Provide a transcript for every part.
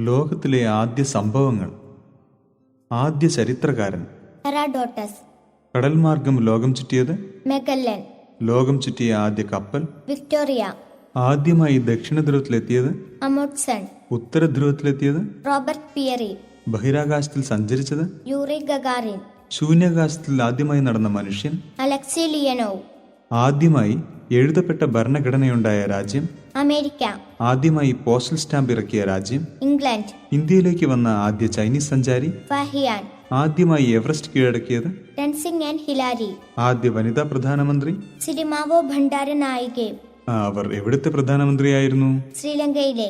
ലോകത്തിലെ ആദ്യ സംഭവങ്ങൾ. ആദ്യ ചരിത്രകാരൻ. ഹെറാഡോട്ടസ്. കടൽമാർഗം ലോകം ചുറ്റിയത്. മെഗല്ലൻ. ലോകം ചുറ്റിയ ആദ്യ കപ്പൽ. വിക്ടോറിയ. ആദ്യമായി ദക്ഷിണ ധ്രുവത്തിലെത്തിയത്. അമുണ്ട്സൺ. ഉത്തര ധ്രുവത്തിലെത്തിയത്. റോബർട്ട് പിയറി. ബഹിരാകാശത്തിൽ സഞ്ചരിച്ചത്. Yuri Gagarin. ശൂന്യാകാശത്തിൽ ആദ്യമായി നടന്ന മനുഷ്യൻ. Alexei Leonov. ആദ്യമായി എഴുതപ്പെട്ട ഭരണഘടനയുണ്ടായ രാജ്യം. അമേരിക്ക. ആദ്യമായി പോസ്റ്റൽ സ്റ്റാമ്പ് ഇറക്കിയ രാജ്യം. ഇംഗ്ലണ്ട്. ഇന്ത്യയിലേക്ക് വന്ന ആദ്യ ചൈനീസ് സഞ്ചാരി. ഫഹിയാൻ. ആദ്യമായി എവറസ്റ്റ് കീഴടക്കിയത്. Tenzing and Hillary. ആദ്യ വനിതാ പ്രധാനമന്ത്രി. സിരിമാവോ ഭണ്ഡാരനായികെ. അവർ എവിടുത്തെ പ്രധാനമന്ത്രിയായിരുന്നു? ശ്രീലങ്കയിലെ.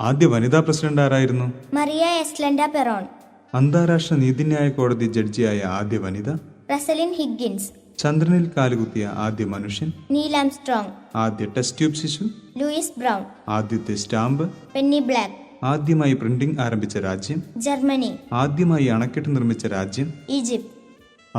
ആദ്യ വനിതാ പ്രസിഡന്റ് ആരായിരുന്നു? മറിയ എസ്ലൻഡ പെറോൺ. അന്താരാഷ്ട്ര നീതിന്യായ കോടതി ജഡ്ജിയായ ആദ്യ വനിത. റസലിൻ ഹിഗ്ഗിൻസ്. ചന്ദ്രനിൽ കാലുകുത്തിയ ആദ്യ മനുഷ്യൻ. Neil Armstrong. ആദ്യ ടെസ്റ്റ് ട്യൂബ് ശിശു. Louis Brown. ആദ്യത്തെ സ്റ്റാമ്പ്. Penny Black. ആദ്യമായി പ്രിന്റിംഗ് ആരംഭിച്ച രാജ്യം. ജർമ്മനി. ആദ്യമായി അണക്കെട്ട് നിർമ്മിച്ച രാജ്യം. ഈജിപ്ത്.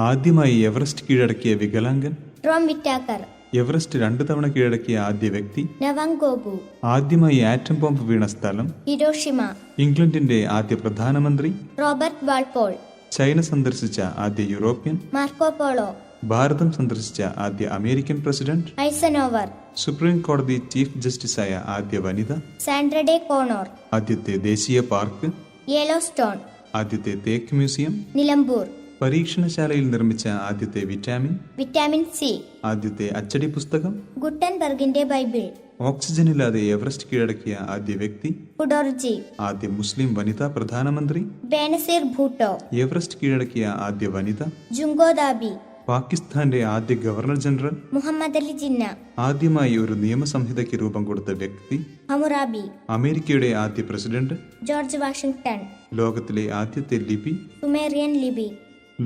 ആദ്യമായി എവറസ്റ്റ് കീഴടക്കിയ വികലാംഗൻ. Tom Whittaker. എവറസ്റ്റ് 2 തവണ കീഴടക്കിയ ആദ്യ വ്യക്തി. നവാങ്കോബു. ആദ്യമായി ആറ്റം ബോംബ് വീണ സ്ഥലം. ഹിരോഷിമ. ഇംഗ്ലണ്ടിന്റെ ആദ്യ പ്രധാനമന്ത്രി. Robert Walpole. ചൈന സന്ദർശിച്ച ആദ്യ യൂറോപ്യൻ. Marco polo. ഭാരതം സന്ദർശിച്ച ആദ്യ അമേരിക്കൻ പ്രസിഡന്റ്. ഐസനോവർ. സുപ്രീം കോടതി ചീഫ് ജസ്റ്റിസായ ആദ്യ വനിത. Sandra day കോണോർ. ആദ്യത്തെ ദേശീയ പാർക്ക്. യെലോസ്റ്റോൺ. ആദ്യത്തെ തേക്ക് മ്യൂസിയം. നിലമ്പൂർ. പരീക്ഷണശാലയിൽ നിർമ്മിച്ച ആദ്യത്തെ വിറ്റാമിൻ സി. ആദ്യത്തെ അച്ചടി പുസ്തകം. ഗുട്ടൻബർഗിന്റെ ബൈബിൾ. ഓക്സിജനില്ലാതെ എവറസ്റ്റ് കീഴടക്കിയ ആദ്യ വ്യക്തി. ഫുഡോർജി. ആദ്യ മുസ്ലിം വനിതാ പ്രധാനമന്ത്രി. ബേനസീർ ഭൂട്ടോ. എവറസ്റ്റ് കീഴടക്കിയ ആദ്യ വനിത. ജുങ്കോ ദാബി. പാകിസ്ഥാന്റെ ആദ്യ ഗവർണർ ജനറൽ. മുഹമ്മദ് അലി ജിന്ന. ആദ്യമായി ഒരു നിയമസംഹിതയ്ക്ക് രൂപം കൊടുത്ത വ്യക്തി. ഹമുറാബി. അമേരിക്കയുടെ ആദ്യ പ്രസിഡന്റ്. George Washington. ലോകത്തിലെ ആദ്യത്തെ ലിപി. സുമേറിയൻ ലിപി.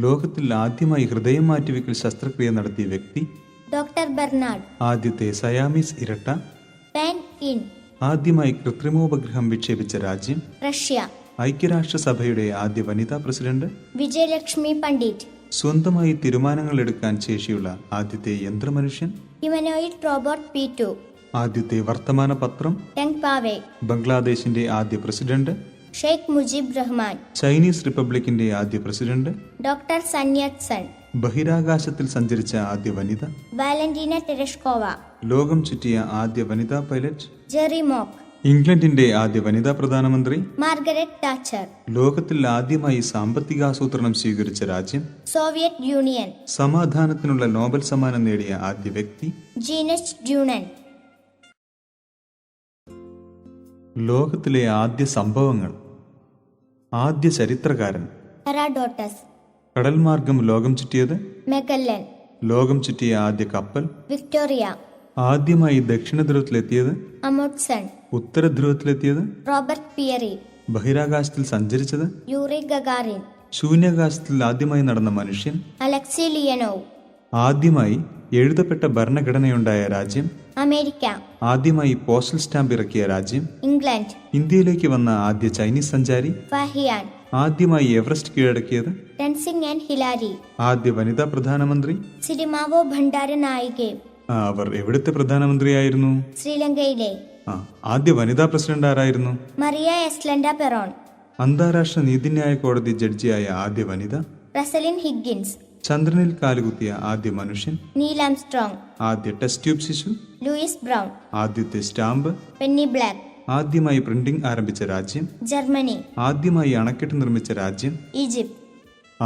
ലോകത്തിൽ ആദ്യമായി ഹൃദയം മാറ്റിവെക്കൽ ശസ്ത്രക്രിയ നടത്തിയ വ്യക്തി. Doctor Bernard. ആദ്യത്തെ സയാമീസ് ഇരട്ട. പാൻ ഇൻ. ആദ്യമായി കൃത്രിമോപഗ്രഹം വിക്ഷേപിച്ച രാജ്യം. റഷ്യ. ഐക്യരാഷ്ട്രസഭയുടെ ആദ്യ വനിതാ പ്രസിഡന്റ്. വിജയലക്ഷ്മി പണ്ഡിറ്റ്. സ്വന്തമായി തീരുമാനങ്ങൾ എടുക്കാൻ ശേഷിയുള്ള ആദ്യത്തെ യന്ത്രമനുഷ്യൻ. Humanoid robot P2. ആദ്യത്തെ വർത്തമാന പത്രം. ടെങ് പാവേ. ബംഗ്ലാദേശിന്റെ ആദ്യ പ്രസിഡന്റ്. ഷെയ്ഖ് മുജീബ് റഹ്മാൻ. ചൈനീസ് റിപ്പബ്ലിക്കിന്റെ ആദ്യ പ്രസിഡന്റ്. ഡോക്ടർ സന്യാത്സൺ. ബഹിരാകാശത്തിൽ സഞ്ചരിച്ച ആദ്യ വനിത. വാലന്റീന ടെരഷ്കോവ. ലോകം ചുറ്റിയ ആദ്യ വനിതാ പൈലറ്റ്. Jerry mock. ഇംഗ്ലണ്ടിന്റെ ആദ്യ വനിതാ പ്രധാനമന്ത്രി. Margaret Thatcher. ലോകത്തിൽ ആദ്യമായി സാമ്പത്തികാസൂത്രണം സ്വീകരിച്ച രാജ്യം. Soviet union. സമാധാനത്തിനുള്ള നോബൽ സമ്മാനം നേടിയ ആദ്യ വ്യക്തി. ജീനസ് ഡ്യൂണൻ. ലോകത്തിലെ ആദ്യ സംഭവങ്ങൾ. ആദ്യ ചരിത്രകാരൻ. ഹെറാഡോട്ടസ്. കടൽമാർഗം ലോകം ചുറ്റിയത്. മെഗല്ലൻ. ലോകം ചുറ്റിയ ആദ്യ കപ്പൽ. വിക്ടോറിയ. ആദ്യമായി ദക്ഷിണ ധ്രുവത്തിലെത്തിയത്. അമുണ്ട്സൺ. ഉത്തര ധ്രുവത്തിലെത്തിയത്. റോബർട്ട് പിയറി. ബഹിരാകാശത്തിൽ സഞ്ചരിച്ചത്. Yuri Gagarin. ശൂന്യാകാശത്തിൽ ആദ്യമായി നടന്ന മനുഷ്യൻ. Alexei Leonov. ആദ്യമായി എഴുതപ്പെട്ട ഭരണഘടനയുണ്ടായ രാജ്യം. അമേരിക്ക. ആദ്യമായി പോസ്റ്റൽ സ്റ്റാമ്പ് ഇറക്കിയ രാജ്യം. ഇംഗ്ലണ്ട്. ഇന്ത്യയിലേക്ക് വന്ന ആദ്യ ചൈനീസ് സഞ്ചാരി. ഫഹിയാൻ. ആദ്യമായി എവറസ്റ്റ് കീഴടക്കിയത്. Tenzing and Hillary. ആദ്യ വനിതാ പ്രധാനമന്ത്രി. സിരിമാവോ ഭണ്ഡാരനായികെ. അവർ എവിടുത്തെ പ്രധാനമന്ത്രിയായിരുന്നു? ശ്രീലങ്കയിലെ. ആദ്യ വനിതാ പ്രസിഡന്റ് ആരായിരുന്നു? മറിയ എസ്ലൻഡ പെറോൺ. അന്താരാഷ്ട്ര നീതിന്യായ കോടതി ജഡ്ജിയായ ആദ്യ വനിത. റസലിൻ ഹിഗ്ഗിൻസ്. ചന്ദ്രനിൽ കാലുകുത്തിയ ആദ്യ മനുഷ്യൻ. Neil Armstrong. ആദ്യ ടെസ്റ്റ് ട്യൂബ് ശിശു. Louis Brown. ആദ്യത്തെ സ്റ്റാമ്പ്. Penny Black. ആദ്യമായി പ്രിന്റിംഗ് ആരംഭിച്ച രാജ്യം. ജർമ്മനി. ആദ്യമായി അണക്കെട്ട് നിർമ്മിച്ച രാജ്യം. ഈജിപ്ത്.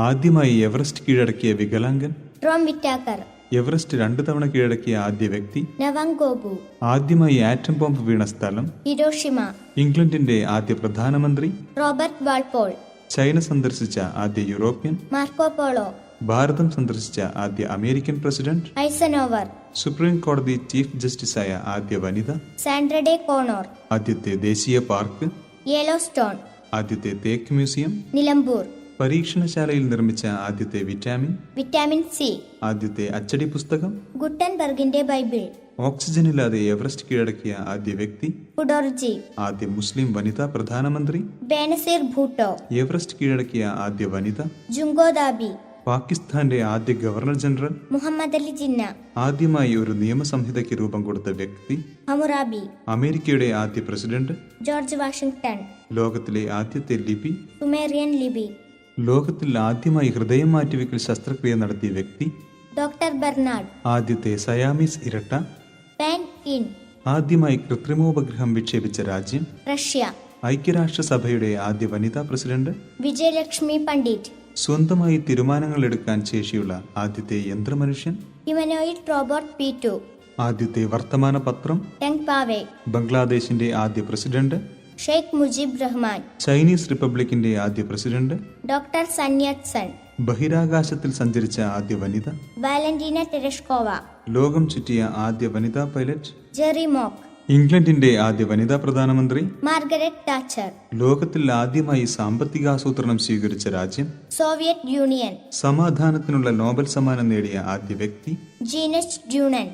ആദ്യമായി എവറസ്റ്റ് കീഴടക്കിയ വികലാംഗൻ. Tom Whittaker. എവറസ്റ്റ് 2 തവണ കീഴടക്കിയ ആദ്യ വ്യക്തി. നവാങ്കോബു. ആദ്യമായി ആറ്റം ബോംബ് വീണ സ്ഥലം. ഹിരോഷിമ. ഇംഗ്ലണ്ടിന്റെ ആദ്യ പ്രധാനമന്ത്രി. Robert Walpole. ചൈന സന്ദർശിച്ച ആദ്യ യൂറോപ്യൻ. Marco polo. ഭാരതം സന്ദർശിച്ച ആദ്യ അമേരിക്കൻ പ്രസിഡന്റ്. ഐസനോവർ. സുപ്രീം കോടതി ചീഫ് ജസ്റ്റിസായ ആദ്യ വനിത. Sandra day കോണോർ. ആദ്യത്തെ ദേശീയ പാർക്ക്. യെലോസ്റ്റോൺ. ആദ്യത്തെ തേക്ക് മ്യൂസിയം. നിലമ്പൂർ. പരീക്ഷണശാലയിൽ നിർമ്മിച്ച ആദ്യത്തെ വിറ്റാമിൻ സി. ആദ്യത്തെ അച്ചടി പുസ്തകം. ഗുട്ടൻബർഗിന്റെ ബൈബിൾ. ഓക്സിജനില്ലാതെ എവറസ്റ്റ് കീഴടക്കിയ ആദ്യ വ്യക്തി. ഫുഡോർജി. ആദ്യ മുസ്ലിം വനിതാ പ്രധാനമന്ത്രി. ബേനസീർ ഭൂട്ടോ. എവറസ്റ്റ് കീഴടക്കിയ ആദ്യ വനിത. ജുങ്കോ ദാബി. പാകിസ്ഥാന്റെ ആദ്യ ഗവർണർ ജനറൽ. മുഹമ്മദ് അലി ജിന്ന. ആദ്യമായി ഒരു നിയമസംഹിതയ്ക്ക് രൂപം കൊടുത്ത വ്യക്തി. ഹമുറാബി. അമേരിക്കയുടെ ആദ്യ പ്രസിഡന്റ്. George Washington. ലോകത്തിലെ ആദ്യത്തെ ലിപി. സുമേറിയൻ ലിപി. ലോകത്തിൽ ആദ്യമായി ഹൃദയം മാറ്റിവെക്കൽ ശസ്ത്രക്രിയ നടത്തിയ വ്യക്തി. Doctor Bernard. ആദ്യത്തെ സയാമീസ് ഇരട്ട. പാൻ ഇൻ. ആദ്യമായി കൃത്രിമോപഗ്രഹം വിക്ഷേപിച്ച രാജ്യം. റഷ്യ. ഐക്യരാഷ്ട്രസഭയുടെ ആദ്യ വനിതാ പ്രസിഡന്റ്. വിജയലക്ഷ്മി പണ്ഡിറ്റ്. സ്വന്തമായി തീരുമാനങ്ങൾ എടുക്കാൻ ശേഷിയുള്ള ആദ്യത്തെ യന്ത്രമനുഷ്യൻ. Humanoid robot P2. ആദ്യത്തെ വർത്തമാന പത്രം. ടെങ് പാവേ. ബംഗ്ലാദേശിന്റെ ആദ്യ പ്രസിഡന്റ്. ഷെയ്ഖ് മുജീബ് റഹ്മാൻ. ചൈനീസ് റിപ്പബ്ലിക്കിന്റെ ആദ്യ പ്രസിഡന്റ്. Doctor Sun Yat Sen. ബഹിരാകാശത്തിൽ സഞ്ചരിച്ച ആദ്യ വനിത. വാലന്റീന ടെരഷ്കോവ. ലോകം ചുറ്റിയ ആദ്യ വനിതാ പൈലറ്റ്. Jerry mock. ഇംഗ്ലണ്ടിന്റെ ആദ്യ വനിതാ പ്രധാനമന്ത്രി. Margaret Thatcher. ലോകത്തിൽ ആദ്യമായി സാമ്പത്തികാസൂത്രണം സ്വീകരിച്ച രാജ്യം. Soviet union. സമാധാനത്തിനുള്ള നോബൽ സമ്മാനം നേടിയ ആദ്യ വ്യക്തി. ജീനസ് ഡ്യൂണൻ.